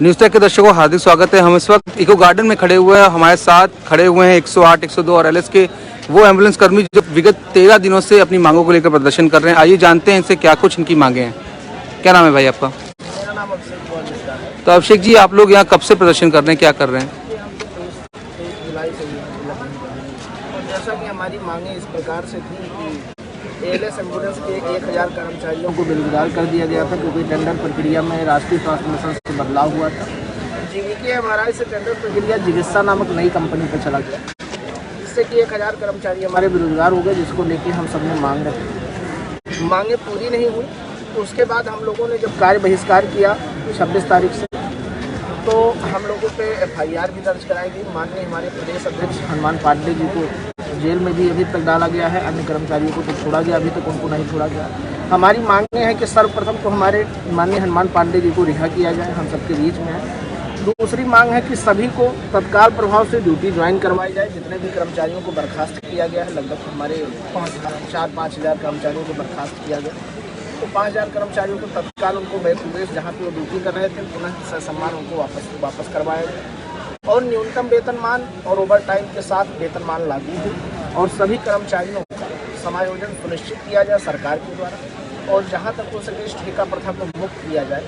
News तक के दर्शकों को हार्दिक स्वागत है। हम इस वक्त इको गार्डन में खड़े हुए हैं। हमारे साथ खड़े हुए हैं 108, 102 और एलएस के वो एम्बुलेंस कर्मी जो विगत 13 दिनों से अपनी मांगों को लेकर प्रदर्शन कर रहे हैं। आइए जानते हैं इनसे क्या कुछ इनकी मांगे हैं। क्या नाम है भाई आपका? मेरा नाम अभिषेक कुमार मिश्रा है। तो अभिषेक जी, आप लोग यहाँ कब से प्रदर्शन कर रहे हैं, क्या कर रहे हैं? ये हम तो 23 जुलाई से यहाँ पे लगे हुए हैं। और जैसा कि हमारी मांगे इस प्रकार से थी कि एएलएस एम्बुलेंस के 1000 कर्मचारियों को बेरोजगार कर दिया गया था, क्योंकि टेंडर प्रक्रिया में राष्ट्रीय स्वास्थ्य मिशन से बदलाव हुआ था। जीवीकेएमआरआई से टेंडर प्रक्रिया जिगिस्सा नामक नई कंपनी पर चला गया, जिससे कि 1000 कर्मचारी हमारे बेरोजगार हो गए, जिसको लेके हम सब ने मांग रखी। मांगे पूरी नहीं हुई तो उसके बाद हम लोगों ने जब कार्य बहिष्कार किया 26 तारीख से, तो हम लोगों पे एफआईआर भी दर्ज कराई गई। माननीय हमारे प्रदेश अध्यक्ष हनुमान पांडे जी को जेल में भी अभी तक डाला गया है। अन्य कर्मचारियों को तो छोड़ा गया, अभी तक उनको नहीं छोड़ा गया। हमारी मांगें हैं कि सर्वप्रथम तो हमारे माननीय हनुमान पांडे जी को रिहा किया जाए, हम सबके बीच में है। दूसरी मांग है कि सभी को तत्काल प्रभाव से ड्यूटी ज्वाइन करवाई जाए। जितने भी कर्मचारियों को बर्खास्त किया गया है, लगभग हमारे 4-5 हज़ार कर्मचारियों को बर्खास्त किया गया, तो 5000 कर्मचारियों को तत्काल उनको बैक टू बेस जहाँ पे वो ड्यूटी कर रहे थे पुनः सम्मान उनको वापस करवाया गया। और न्यूनतम वेतनमान और ओवर टाइम के साथ वेतनमान लागू हो और सभी कर्मचारियों का समायोजन सुनिश्चित किया जाए सरकार के द्वारा। और जहाँ तक हो सके इस ठेका प्रथा को मुक्त किया जाए,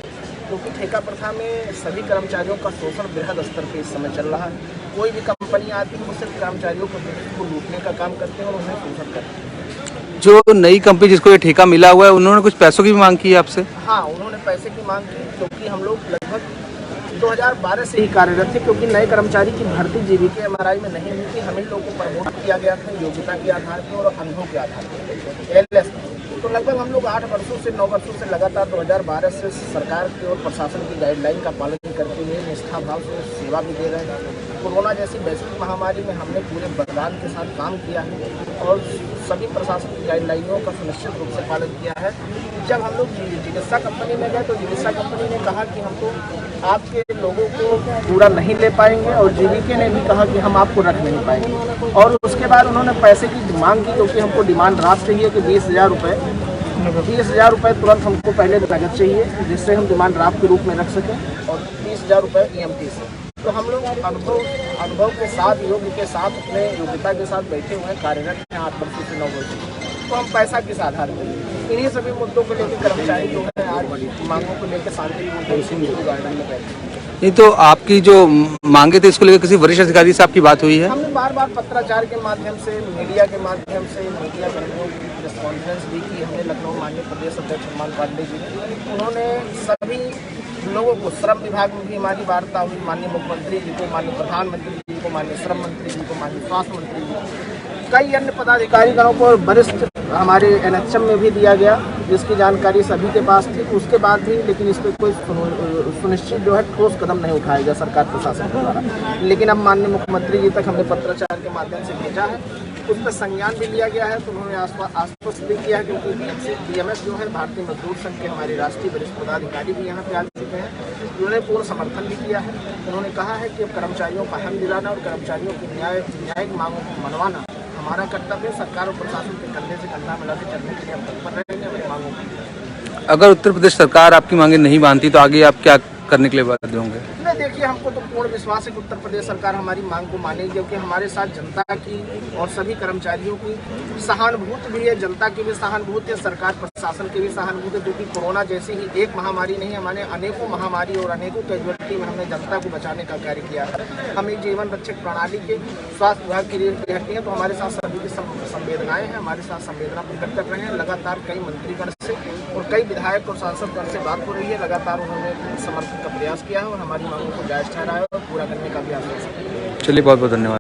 क्योंकि ठेका प्रथा में सभी कर्मचारियों का शोषण बृहद स्तर पर इस समय चल रहा है। कोई भी कंपनी आती है वो सिर्फ कर्मचारियों को लूटने का काम करते हैं और उन्हें शोषण करते हैं। जो नई कंपनी जिसको ये ठेका मिला हुआ है, उन्होंने कुछ पैसों की भी मांग की है आपसे? हाँ, उन्होंने पैसे की मांग की, क्योंकि हम लोग लगभग 2012 से ही कार्यरत थे, क्योंकि नए कर्मचारी की भर्ती जीवीकेएमआरआई में नहीं हुई थी। हमें लोगों को प्रमोट किया गया था योग्यता के आधार पर और अनुभव के आधार पर एलएस। तो लगभग हम लोग 8 वर्षों से 9 वर्षों से लगातार 2012 से सरकार की और प्रशासन की गाइडलाइन का पालन करते हुए निष्ठा भाव से सेवा भी दे रहे हैं। कोरोना जैसी वैश्विक महामारी में हमने पूरे बलिदान के साथ काम किया है और सभी प्रशासन की गाइडलाइनों का सुनिश्चित रूप से पालन किया है। जब हम लोग जिगिस्सा कंपनी में गए तो जिगिस्सा कंपनी ने कहा कि हम तो आपके लोगों को पूरा नहीं ले पाएंगे, और जीवीके ने भी कहा कि हम आपको रख नहीं पाएंगे। और उसके बाद उन्होंने पैसे की मांग की, क्योंकि हमको डिमांड ड्राफ्ट चाहिए कि 20,000 रुपये तुरंत हमको पहले नगद चाहिए, जिससे हम डिमांड ड्राफ्ट के रूप में रख सकें, और 30,000 रुपये EMT से। तो हम लोग अनुभव के साथ, योग्य के साथ, अपने योग्यता के साथ बैठे हुए हैं, कार्यरत हैं 8 वर्षों से 9 वर्षों। तो हम पैसा किस आधार पर, इन्हीं सभी मुद्दों को लेकर कर्मचारी जो है आज मांगों को लेकर शांतिपूर्ण गार्डन में बैठे। नहीं तो आपकी जो मांगे थे इसको लेकर किसी वरिष्ठ अधिकारी से आपकी बात हुई है? हमने बार बार पत्राचार के माध्यम से, मीडिया के माध्यम से, मीडिया कर्मियों की प्रेस कॉन्फ्रेंस भी की हमने लखनऊ माननीय प्रदेश अध्यक्ष हनुमान पांडे जी ने। उन्होंने सभी लोगों को, श्रम विभाग में भी हमारी वार्ता हुई, माननीय मुख्यमंत्री जी को, माननीय प्रधानमंत्री जी को, माननीय श्रम मंत्री जी को, माननीय स्वास्थ्य मंत्री जी को, कई अन्य पदाधिकारीगणों को, वरिष्ठ हमारे NHM में भी दिया गया, जिसकी जानकारी सभी के पास थी। उसके बाद भी लेकिन इस पर कोई सुनिश्चित जो है ठोस कदम नहीं उठाया गया सरकार प्रशासन के द्वारा। लेकिन अब माननीय मुख्यमंत्री जी तक हमने पत्राचार के माध्यम से भेजा है, उस पर संज्ञान भी लिया गया है। तो उन्होंने आश्वस्त भी किया है, क्योंकि BMS जो है भारतीय मजदूर संघ के हमारे राष्ट्रीय वरिष्ठ पदाधिकारी भी यहाँ पे आ चुके हैं, उन्होंने पूर्ण समर्थन भी किया है। उन्होंने कहा है कि कर्मचारियों का हक दिलाना और कर्मचारियों की न्यायिक मांगों को मनवाना हमारा कर्तव्य। सरकार और प्रशासन के कंधे से कंधा मिलाकर चलने के लिए हम तत्पर रहेंगे हमारी मांगों को। अगर उत्तर प्रदेश सरकार आपकी मांगे नहीं मानती तो आगे आप क्या करने के लिए बाध्य होंगे? नहीं, देखिए, हमको तो पूर्ण विश्वास है कि उत्तर प्रदेश सरकार हमारी मांग को मानेगी, क्योंकि हमारे साथ जनता की और सभी कर्मचारियों की सहानुभूति भी है, जनता की भी सहानुभूति है, सरकार प्रशासन की भी सहानुभूति है। क्योंकि कोरोना जैसी ही एक महामारी नहीं, हमारे अनेकों महामारी और अनेकों कैजुअलिटी में हमने जनता को बचाने का कार्य किया है। हम एक जीवन रक्षक प्रणाली के स्वास्थ्य विभाग की रहती हैं, तो हमारे साथ सभी की संवेदनाएं हैं, हमारे साथ संवेदना प्रकट कर रहे हैं। लगातार कई मंत्रीगण से और कई विधायक और सांसदगण से बात हो रही है। लगातार उन्होंने समर्थन का प्रयास किया है और हमारी मांगों को जायज ठहराया और पूरा करने का भी आश्वासन दिया है। चलिए, बहुत बहुत धन्यवाद।